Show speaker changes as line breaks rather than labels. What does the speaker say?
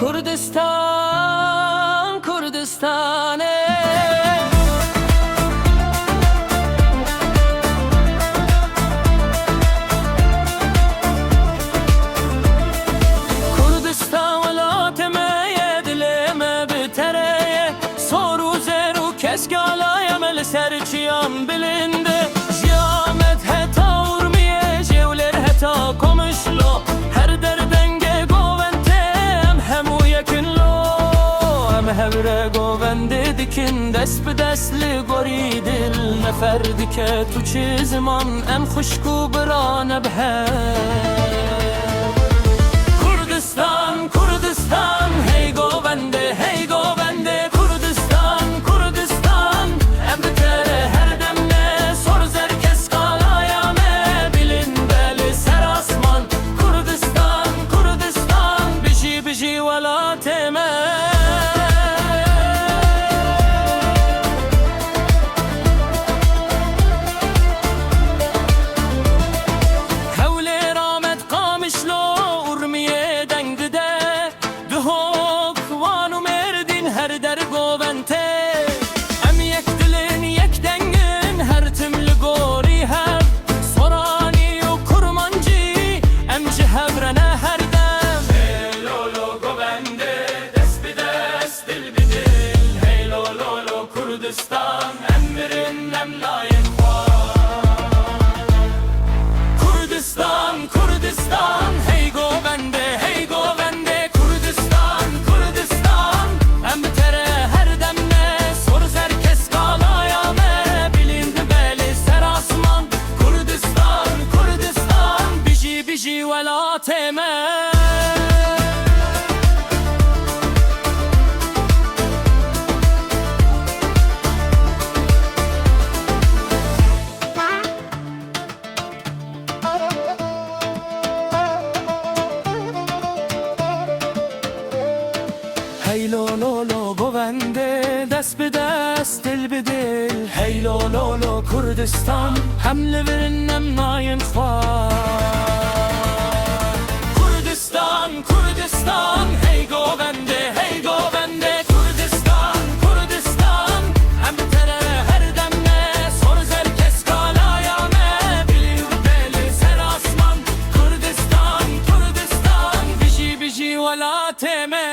Kurdistan, Kurdistan Kurdistan velatime dilime bitere soru zeru keskala yemel serçiyam bilinde ziyamet heta urmiye jevler heta komuşlo her derdenge goventem hemu yekinlo hem hevre govende dikin dest bi destli goridil neferdike tu çizman em xuşku birane bhe Kurdistan, Kurdistan, hey govende, hey govende Kurdistan, Kurdistan em bitere her demne sor zerkes kalaya me bilin beli ser asman Kurdistan, Kurdistan biji biji velatime Kurdistan emrin emlayin Kurdistan, Kurdistan hey govende, hey govende Kurdistan, Kurdistan em bitere her demne sor zerkes kalaya me bilindi beli ser asman Kurdistan, Kurdistan biji biji velatime Hey lo lo lo govende dest bi dest dil bi dil Hey lo lo lo Kurdistan hem liverin hem nayin khwar Kurdistan, Kurdistan hey govende, hey govende Kurdistan, Kurdistan hem bitere her demne sor zerkes kalaya me bilin beli ser asman Kurdistan, Kurdistan biji biji velatime